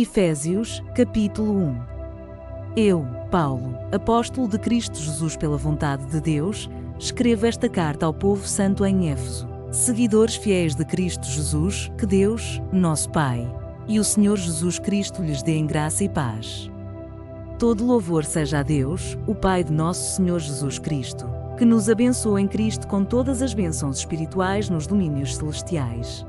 Efésios, capítulo 1. Eu, Paulo, apóstolo de Cristo Jesus pela vontade de Deus, escrevo esta carta ao povo santo em Éfeso, seguidores fiéis de Cristo Jesus, que Deus, nosso Pai, e o Senhor Jesus Cristo lhes dê em graça e paz. Todo louvor seja a Deus, o Pai de nosso Senhor Jesus Cristo, que nos abençoa em Cristo com todas as bênçãos espirituais nos domínios celestiais.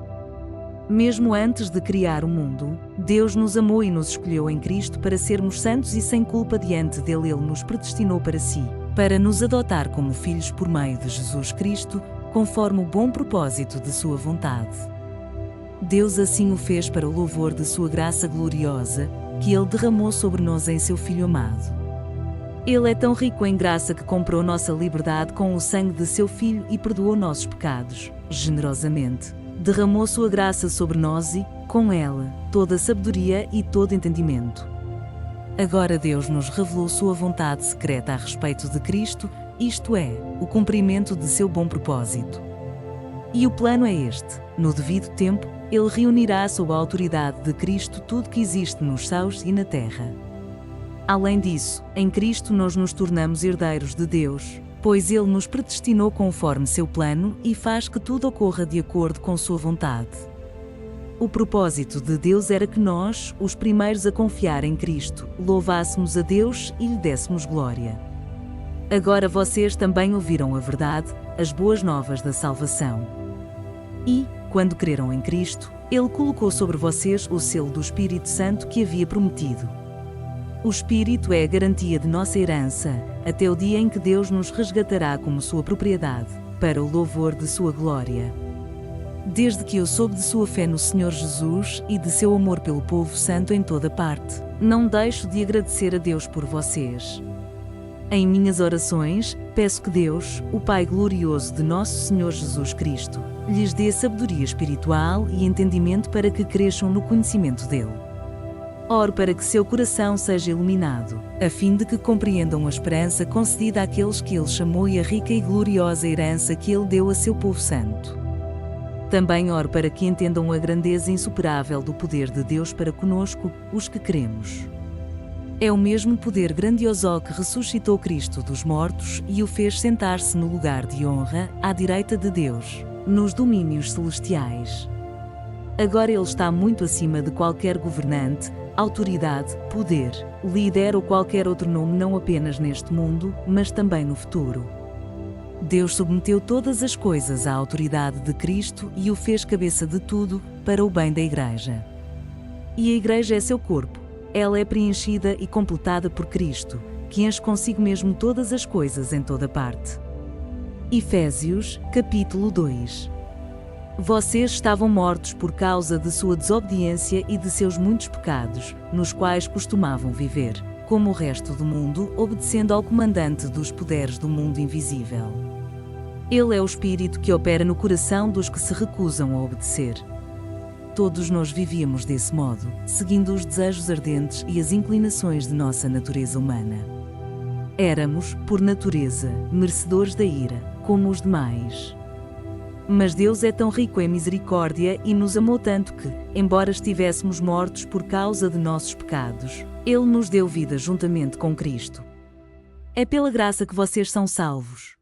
Mesmo antes de criar o mundo, Deus nos amou e nos escolheu em Cristo para sermos santos e sem culpa diante dele. Ele nos predestinou para si, para nos adotar como filhos por meio de Jesus Cristo, conforme o bom propósito de sua vontade. Deus assim o fez para o louvor de sua graça gloriosa, que ele derramou sobre nós em seu Filho amado. Ele é tão rico em graça que comprou nossa liberdade com o sangue de seu Filho e perdoou nossos pecados, generosamente. Derramou sua graça sobre nós e, com ela, toda a sabedoria e todo entendimento. Agora Deus nos revelou sua vontade secreta a respeito de Cristo, isto é, o cumprimento de seu bom propósito. E o plano é este: no devido tempo, ele reunirá sob a autoridade de Cristo tudo que existe nos céus e na terra. Além disso, em Cristo nós nos tornamos herdeiros de Deus, pois ele nos predestinou conforme seu plano e faz que tudo ocorra de acordo com sua vontade. O propósito de Deus era que nós, os primeiros a confiar em Cristo, louvássemos a Deus e lhe dessemos glória. Agora vocês também ouviram a verdade, as boas novas da salvação. E, quando creram em Cristo, ele colocou sobre vocês o selo do Espírito Santo que havia prometido. O Espírito é a garantia de nossa herança, até o dia em que Deus nos resgatará como sua propriedade, para o louvor de sua glória. Desde que eu soube de sua fé no Senhor Jesus e de seu amor pelo povo santo em toda parte, não deixo de agradecer a Deus por vocês. Em minhas orações, peço que Deus, o Pai glorioso de nosso Senhor Jesus Cristo, lhes dê sabedoria espiritual e entendimento para que cresçam no conhecimento dele. Oro para que seu coração seja iluminado, a fim de que compreendam a esperança concedida àqueles que ele chamou e a rica e gloriosa herança que ele deu a seu povo santo. Também oro para que entendam a grandeza insuperável do poder de Deus para conosco, os que cremos. É o mesmo poder grandioso que ressuscitou Cristo dos mortos e o fez sentar-se no lugar de honra, à direita de Deus, nos domínios celestiais. Agora ele está muito acima de qualquer governante, autoridade, poder, líder ou qualquer outro nome, não apenas neste mundo, mas também no futuro. Deus submeteu todas as coisas à autoridade de Cristo e o fez cabeça de tudo, para o bem da Igreja. E a Igreja é seu corpo. Ela é preenchida e completada por Cristo, que enche consigo mesmo todas as coisas em toda parte. Efésios, capítulo 2. Vocês estavam mortos por causa de sua desobediência e de seus muitos pecados, nos quais costumavam viver, como o resto do mundo, obedecendo ao comandante dos poderes do mundo invisível. Ele é o Espírito que opera no coração dos que se recusam a obedecer. Todos nós vivíamos desse modo, seguindo os desejos ardentes e as inclinações de nossa natureza humana. Éramos, por natureza, merecedores da ira, como os demais. Mas Deus é tão rico em misericórdia e nos amou tanto que, embora estivéssemos mortos por causa de nossos pecados, ele nos deu vida juntamente com Cristo. É pela graça que vocês são salvos.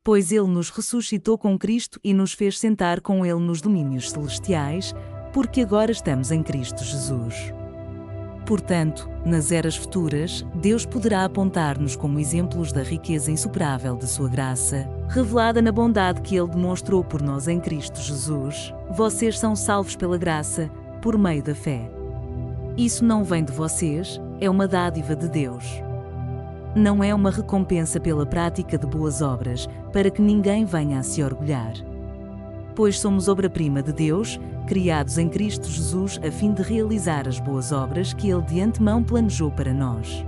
Pois ele nos ressuscitou com Cristo e nos fez sentar com ele nos domínios celestiais, porque agora estamos em Cristo Jesus. Portanto, nas eras futuras, Deus poderá apontar-nos como exemplos da riqueza insuperável de sua graça, revelada na bondade que ele demonstrou por nós em Cristo Jesus. Vocês são salvos pela graça, por meio da fé. Isso não vem de vocês, é uma dádiva de Deus. Não é uma recompensa pela prática de boas obras, para que ninguém venha a se orgulhar. Pois somos obra-prima de Deus, criados em Cristo Jesus a fim de realizar as boas obras que ele de antemão planejou para nós.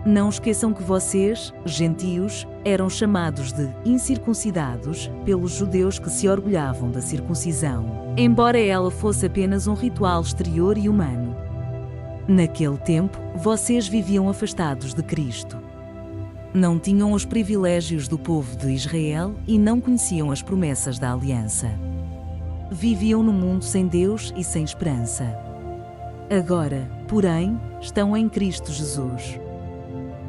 Não esqueçam que vocês, gentios, eram chamados de incircuncidados pelos judeus que se orgulhavam da circuncisão, embora ela fosse apenas um ritual exterior e humano. Naquele tempo, vocês viviam afastados de Cristo. Não tinham os privilégios do povo de Israel e não conheciam as promessas da aliança. Viviam no mundo sem Deus e sem esperança. Agora, porém, estão em Cristo Jesus.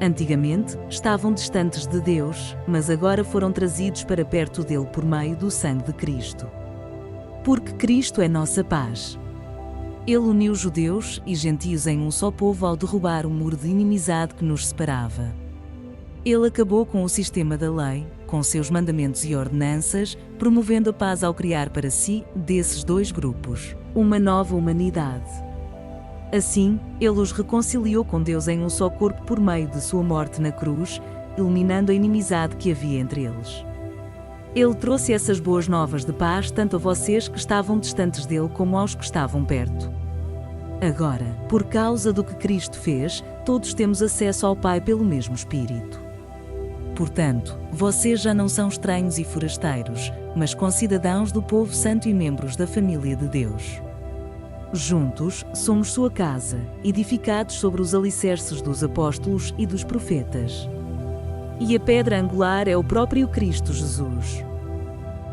Antigamente, estavam distantes de Deus, mas agora foram trazidos para perto dele por meio do sangue de Cristo. Porque Cristo é nossa paz. Ele uniu judeus e gentios em um só povo ao derrubar o muro de inimizade que nos separava. Ele acabou com o sistema da lei, com seus mandamentos e ordenanças, promovendo a paz ao criar para si, desses dois grupos, uma nova humanidade. Assim, ele os reconciliou com Deus em um só corpo por meio de sua morte na cruz, eliminando a inimizade que havia entre eles. Ele trouxe essas boas novas de paz tanto a vocês que estavam distantes dele como aos que estavam perto. Agora, por causa do que Cristo fez, todos temos acesso ao Pai pelo mesmo Espírito. Portanto, vocês já não são estranhos e forasteiros, mas concidadãos do povo santo e membros da família de Deus. Juntos, somos sua casa, edificados sobre os alicerces dos apóstolos e dos profetas. E a pedra angular é o próprio Cristo Jesus.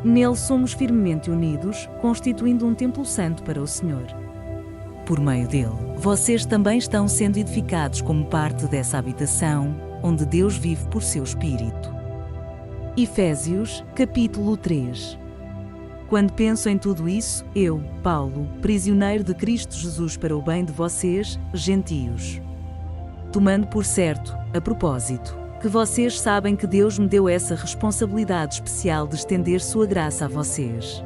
Nele somos firmemente unidos, constituindo um templo santo para o Senhor. Por meio dele, vocês também estão sendo edificados como parte dessa habitação, onde Deus vive por seu Espírito. Efésios, capítulo 3. Quando penso em tudo isso, eu, Paulo, prisioneiro de Cristo Jesus para o bem de vocês, gentios. Tomando por certo, a propósito, que vocês sabem que Deus me deu essa responsabilidade especial de estender sua graça a vocês.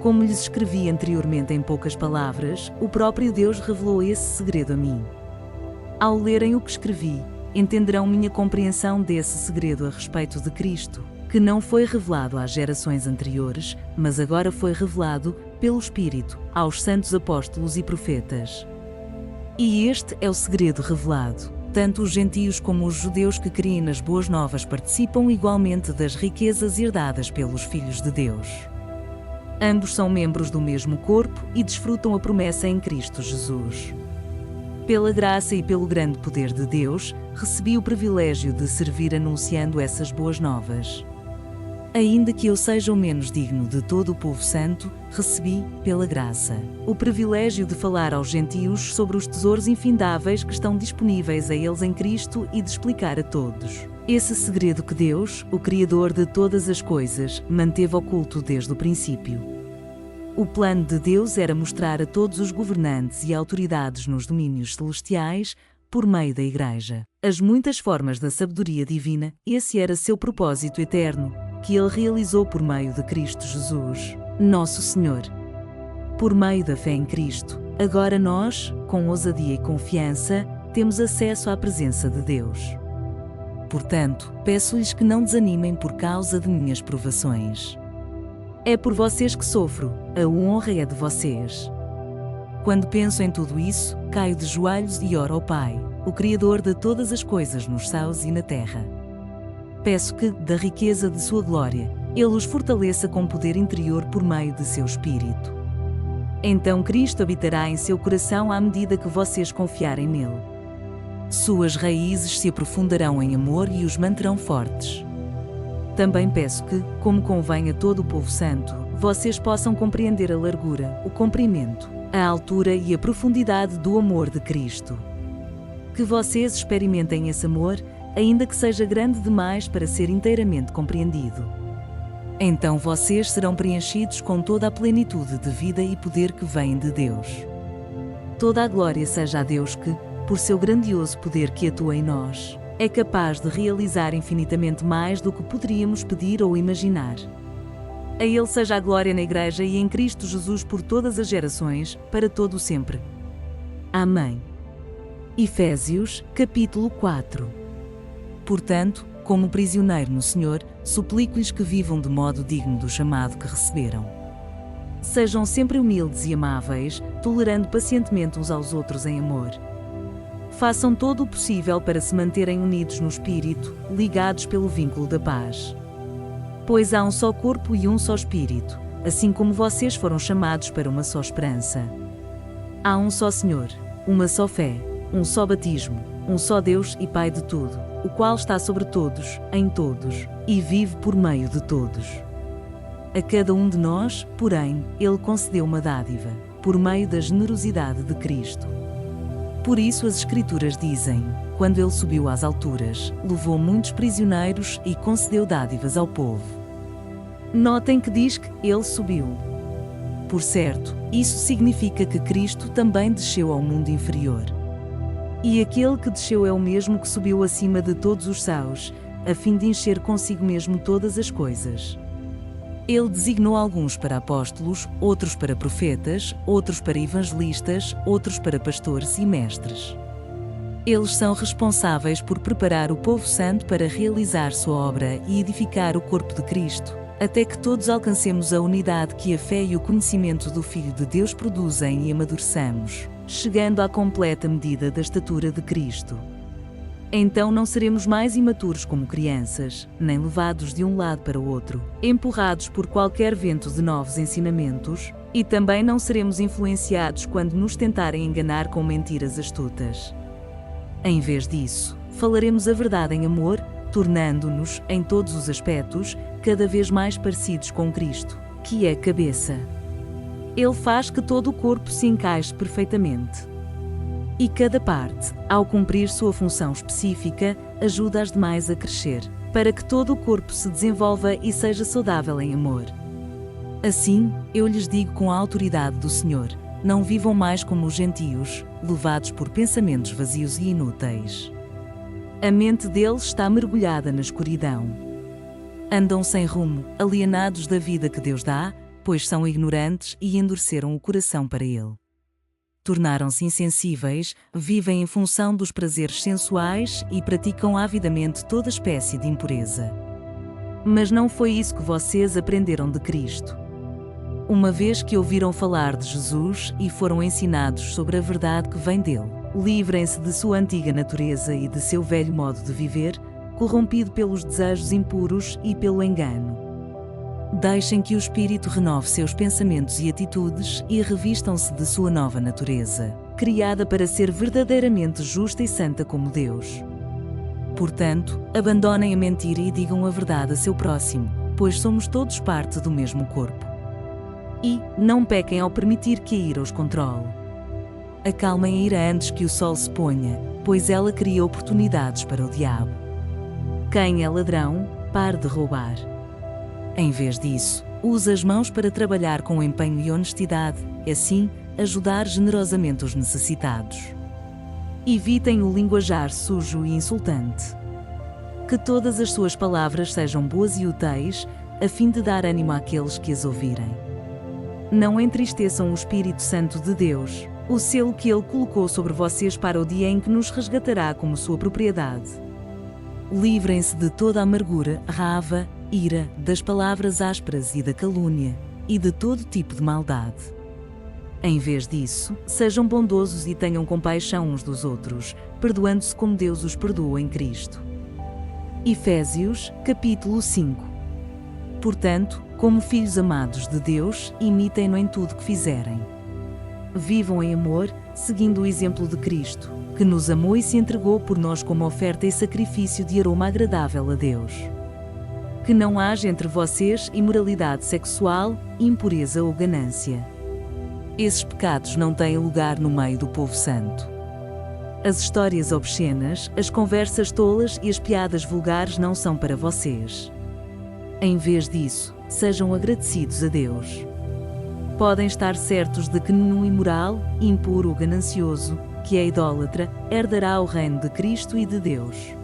Como lhes escrevi anteriormente em poucas palavras, o próprio Deus revelou esse segredo a mim. Ao lerem o que escrevi, entenderão minha compreensão desse segredo a respeito de Cristo, que não foi revelado às gerações anteriores, mas agora foi revelado, pelo Espírito, aos santos apóstolos e profetas. E este é o segredo revelado. Tanto os gentios como os judeus que creem nas boas novas participam igualmente das riquezas herdadas pelos filhos de Deus. Ambos são membros do mesmo corpo e desfrutam a promessa em Cristo Jesus. Pela graça e pelo grande poder de Deus, recebi o privilégio de servir anunciando essas boas novas. Ainda que eu seja o menos digno de todo o povo santo, recebi, pela graça, o privilégio de falar aos gentios sobre os tesouros infindáveis que estão disponíveis a eles em Cristo e de explicar a todos esse segredo que Deus, o Criador de todas as coisas, manteve oculto desde o princípio. O plano de Deus era mostrar a todos os governantes e autoridades nos domínios celestiais, por meio da Igreja, as muitas formas da sabedoria divina. Esse era seu propósito eterno, que ele realizou por meio de Cristo Jesus, nosso Senhor. Por meio da fé em Cristo, agora nós, com ousadia e confiança, temos acesso à presença de Deus. Portanto, peço-lhes que não desanimem por causa de minhas provações. É por vocês que sofro, a honra é de vocês. Quando penso em tudo isso, caio de joelhos e oro ao Pai, o Criador de todas as coisas nos céus e na terra. Peço que, da riqueza de sua glória, Ele os fortaleça com poder interior por meio de seu Espírito. Então Cristo habitará em seu coração à medida que vocês confiarem nele. Suas raízes se aprofundarão em amor e os manterão fortes. Também peço que, como convém a todo o povo santo, vocês possam compreender a largura, o comprimento, a altura e a profundidade do amor de Cristo. Que vocês experimentem esse amor, ainda que seja grande demais para ser inteiramente compreendido. Então vocês serão preenchidos com toda a plenitude de vida e poder que vem de Deus. Toda a glória seja a Deus que, por seu grandioso poder que atua em nós, é capaz de realizar infinitamente mais do que poderíamos pedir ou imaginar. A Ele seja a glória na Igreja e em Cristo Jesus por todas as gerações, para todo o sempre. Amém. Efésios, capítulo 4. Portanto, como prisioneiro no Senhor, suplico-lhes que vivam de modo digno do chamado que receberam. Sejam sempre humildes e amáveis, tolerando pacientemente uns aos outros em amor. Façam todo o possível para se manterem unidos no Espírito, ligados pelo vínculo da paz. Pois há um só corpo e um só Espírito, assim como vocês foram chamados para uma só esperança. Há um só Senhor, uma só fé, um só batismo, um só Deus e Pai de tudo, o qual está sobre todos, em todos, e vive por meio de todos. A cada um de nós, porém, Ele concedeu uma dádiva, por meio da generosidade de Cristo. Por isso as Escrituras dizem: quando ele subiu às alturas, levou muitos prisioneiros e concedeu dádivas ao povo. Notem que diz que ele subiu. Por certo, isso significa que Cristo também desceu ao mundo inferior. E aquele que desceu é o mesmo que subiu acima de todos os céus, a fim de encher consigo mesmo todas as coisas. Ele designou alguns para apóstolos, outros para profetas, outros para evangelistas, outros para pastores e mestres. Eles são responsáveis por preparar o povo santo para realizar sua obra e edificar o corpo de Cristo, até que todos alcancemos a unidade que a fé e o conhecimento do Filho de Deus produzem e amadureçamos, chegando à completa medida da estatura de Cristo. Então não seremos mais imaturos como crianças, nem levados de um lado para o outro, empurrados por qualquer vento de novos ensinamentos, e também não seremos influenciados quando nos tentarem enganar com mentiras astutas. Em vez disso, falaremos a verdade em amor, tornando-nos, em todos os aspectos, cada vez mais parecidos com Cristo, que é a cabeça. Ele faz que todo o corpo se encaixe perfeitamente. E cada parte, ao cumprir sua função específica, ajuda as demais a crescer, para que todo o corpo se desenvolva e seja saudável em amor. Assim, eu lhes digo com a autoridade do Senhor: não vivam mais como os gentios, levados por pensamentos vazios e inúteis. A mente deles está mergulhada na escuridão. Andam sem rumo, alienados da vida que Deus dá, pois são ignorantes e endureceram o coração para Ele. Tornaram-se insensíveis, vivem em função dos prazeres sensuais e praticam avidamente toda espécie de impureza. Mas não foi isso que vocês aprenderam de Cristo. Uma vez que ouviram falar de Jesus e foram ensinados sobre a verdade que vem dele, livrem-se de sua antiga natureza e de seu velho modo de viver, corrompido pelos desejos impuros e pelo engano. Deixem que o Espírito renove seus pensamentos e atitudes e revistam-se de sua nova natureza, criada para ser verdadeiramente justa e santa como Deus. Portanto, abandonem a mentira e digam a verdade a seu próximo, pois somos todos parte do mesmo corpo. E não pequem ao permitir que a ira os controle. Acalmem a ira antes que o sol se ponha, pois ela cria oportunidades para o diabo. Quem é ladrão, pare de roubar. Em vez disso, use as mãos para trabalhar com empenho e honestidade, e assim, ajudar generosamente os necessitados. Evitem o linguajar sujo e insultante. Que todas as suas palavras sejam boas e úteis, a fim de dar ânimo àqueles que as ouvirem. Não entristeçam o Espírito Santo de Deus, o selo que Ele colocou sobre vocês para o dia em que nos resgatará como sua propriedade. Livrem-se de toda a amargura, raiva, ira, das palavras ásperas e da calúnia, e de todo tipo de maldade. Em vez disso, sejam bondosos e tenham compaixão uns dos outros, perdoando-se como Deus os perdoa em Cristo. Efésios, capítulo 5. Portanto, como filhos amados de Deus, imitem-no em tudo que fizerem. Vivam em amor, seguindo o exemplo de Cristo, que nos amou e se entregou por nós como oferta e sacrifício de aroma agradável a Deus. Que não haja entre vocês imoralidade sexual, impureza ou ganância. Esses pecados não têm lugar no meio do povo santo. As histórias obscenas, as conversas tolas e as piadas vulgares não são para vocês. Em vez disso, sejam agradecidos a Deus. Podem estar certos de que nenhum imoral, impuro ou ganancioso, que é idólatra, herdará o reino de Cristo e de Deus.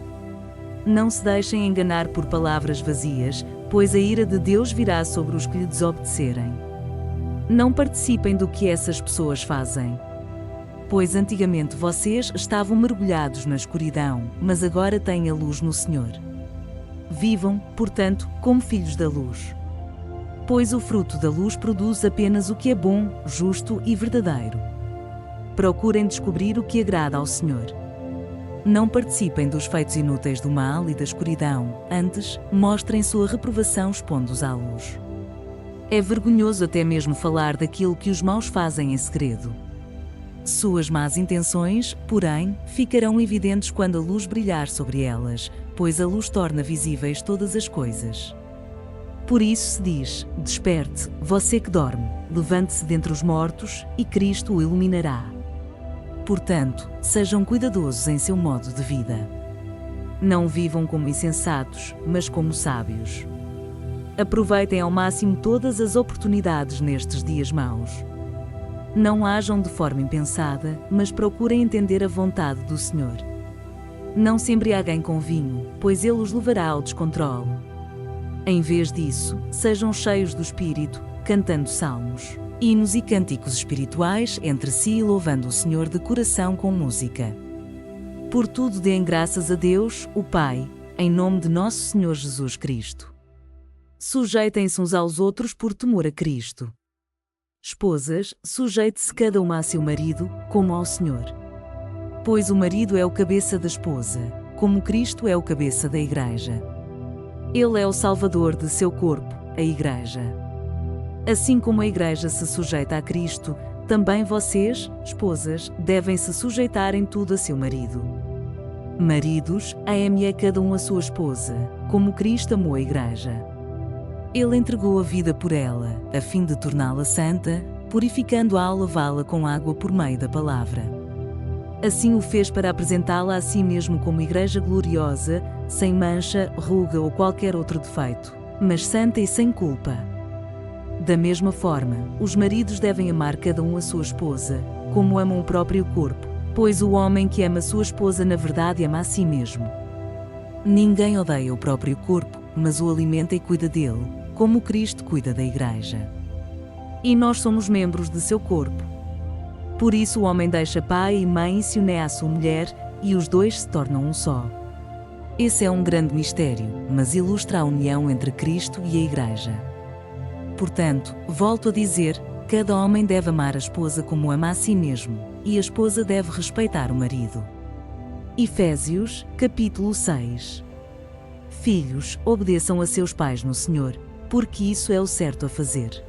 Não se deixem enganar por palavras vazias, pois a ira de Deus virá sobre os que lhe desobedecerem. Não participem do que essas pessoas fazem. Pois antigamente vocês estavam mergulhados na escuridão, mas agora têm a luz no Senhor. Vivam, portanto, como filhos da luz. Pois o fruto da luz produz apenas o que é bom, justo e verdadeiro. Procurem descobrir o que agrada ao Senhor. Não participem dos feitos inúteis do mal e da escuridão, antes, mostrem sua reprovação expondo-os à luz. É vergonhoso até mesmo falar daquilo que os maus fazem em segredo. Suas más intenções, porém, ficarão evidentes quando a luz brilhar sobre elas, pois a luz torna visíveis todas as coisas. Por isso se diz: desperte, você que dorme, levante-se dentre os mortos, e Cristo o iluminará. Portanto, sejam cuidadosos em seu modo de vida. Não vivam como insensatos, mas como sábios. Aproveitem ao máximo todas as oportunidades nestes dias maus. Não ajam de forma impensada, mas procurem entender a vontade do Senhor. Não se embriaguem com vinho, pois ele os levará ao descontrole. Em vez disso, sejam cheios do Espírito, cantando salmos, hinos e cânticos espirituais entre si e louvando o Senhor de coração com música. Por tudo deem graças a Deus, o Pai, em nome de nosso Senhor Jesus Cristo. Sujeitem-se uns aos outros por temor a Cristo. Esposas, sujeite-se cada uma a seu marido, como ao Senhor. Pois o marido é o cabeça da esposa, como Cristo é o cabeça da Igreja. Ele é o Salvador de seu corpo, a Igreja. Assim como a Igreja se sujeita a Cristo, também vocês, esposas, devem se sujeitar em tudo a seu marido. Maridos, ame cada um a sua esposa, como Cristo amou a Igreja. Ele entregou a vida por ela, a fim de torná-la santa, purificando-a ao lavá-la com água por meio da palavra. Assim o fez para apresentá-la a si mesmo como Igreja gloriosa, sem mancha, ruga ou qualquer outro defeito, mas santa e sem culpa. Da mesma forma, os maridos devem amar cada um a sua esposa, como amam o próprio corpo, pois o homem que ama sua esposa na verdade ama a si mesmo. Ninguém odeia o próprio corpo, mas o alimenta e cuida dele, como Cristo cuida da Igreja. E nós somos membros de seu corpo. Por isso o homem deixa pai e mãe e se une à sua mulher, e os dois se tornam um só. Esse é um grande mistério, mas ilustra a união entre Cristo e a Igreja. Portanto, volto a dizer, cada homem deve amar a esposa como ama a si mesmo, e a esposa deve respeitar o marido. Efésios, capítulo 6. Filhos, obedeçam a seus pais no Senhor, porque isso é o certo a fazer.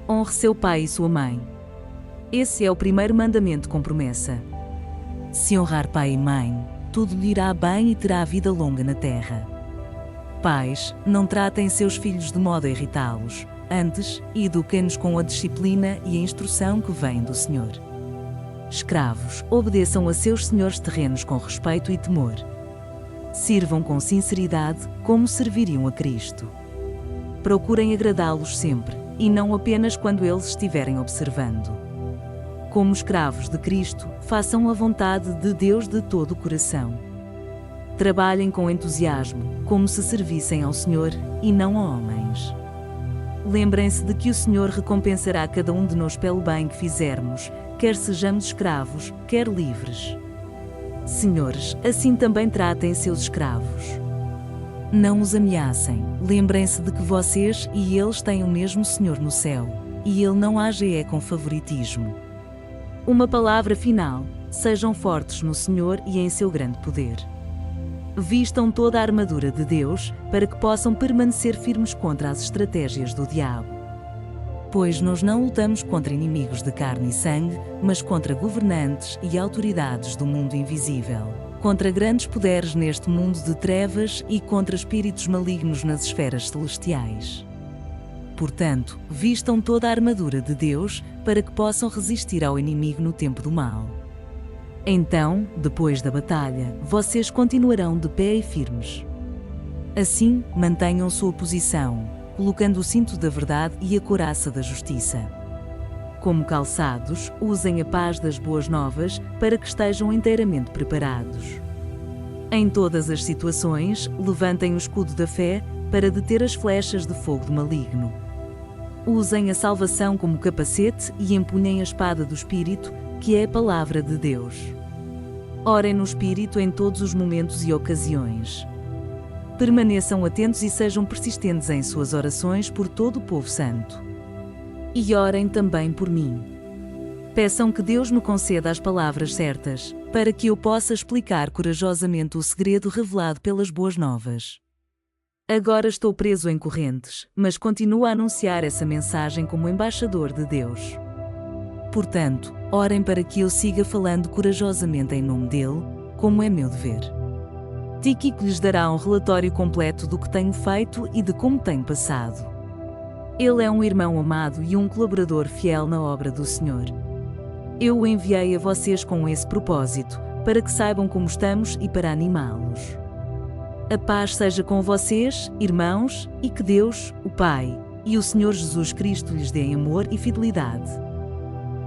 Honre seu pai e sua mãe. Esse é o primeiro mandamento com promessa. Se honrar pai e mãe, tudo lhe irá bem e terá vida longa na terra. Pais, não tratem seus filhos de modo a irritá-los, antes, eduquem-nos com a disciplina e a instrução que vem do Senhor. Escravos, obedeçam a seus senhores terrenos com respeito e temor. Sirvam com sinceridade, como serviriam a Cristo. Procurem agradá-los sempre, e não apenas quando eles estiverem observando. Como escravos de Cristo, façam a vontade de Deus de todo o coração. Trabalhem com entusiasmo, como se servissem ao Senhor, e não a homens. Lembrem-se de que o Senhor recompensará cada um de nós pelo bem que fizermos, quer sejamos escravos, quer livres. Senhores, assim também tratem seus escravos. Não os ameacem, lembrem-se de que vocês e eles têm o mesmo Senhor no céu, e Ele não age com favoritismo. Uma palavra final: sejam fortes no Senhor e em seu grande poder. Vistam toda a armadura de Deus, para que possam permanecer firmes contra as estratégias do diabo. Pois nós não lutamos contra inimigos de carne e sangue, mas contra governantes e autoridades do mundo invisível, contra grandes poderes neste mundo de trevas e contra espíritos malignos nas esferas celestiais. Portanto, vistam toda a armadura de Deus, para que possam resistir ao inimigo no tempo do mal. Então, depois da batalha, vocês continuarão de pé e firmes. Assim, mantenham sua posição, colocando o cinto da verdade e a couraça da justiça. Como calçados, usem a paz das boas novas, para que estejam inteiramente preparados. Em todas as situações, levantem o escudo da fé, para deter as flechas de fogo do maligno. Usem a salvação como capacete e empunhem a espada do Espírito, que é a palavra de Deus. Orem no Espírito em todos os momentos e ocasiões. Permaneçam atentos e sejam persistentes em suas orações por todo o povo santo. E orem também por mim. Peçam que Deus me conceda as palavras certas, para que eu possa explicar corajosamente o segredo revelado pelas boas novas. Agora estou preso em correntes, mas continuo a anunciar essa mensagem como embaixador de Deus. Portanto, orem para que eu siga falando corajosamente em nome dele, como é meu dever. Tíquico lhes dará um relatório completo do que tenho feito e de como tenho passado. Ele é um irmão amado e um colaborador fiel na obra do Senhor. Eu o enviei a vocês com esse propósito, para que saibam como estamos e para animá-los. A paz seja com vocês, irmãos, e que Deus, o Pai, e o Senhor Jesus Cristo lhes dê amor e fidelidade.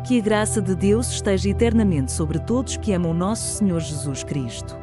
Que a graça de Deus esteja eternamente sobre todos que amam nosso Senhor Jesus Cristo.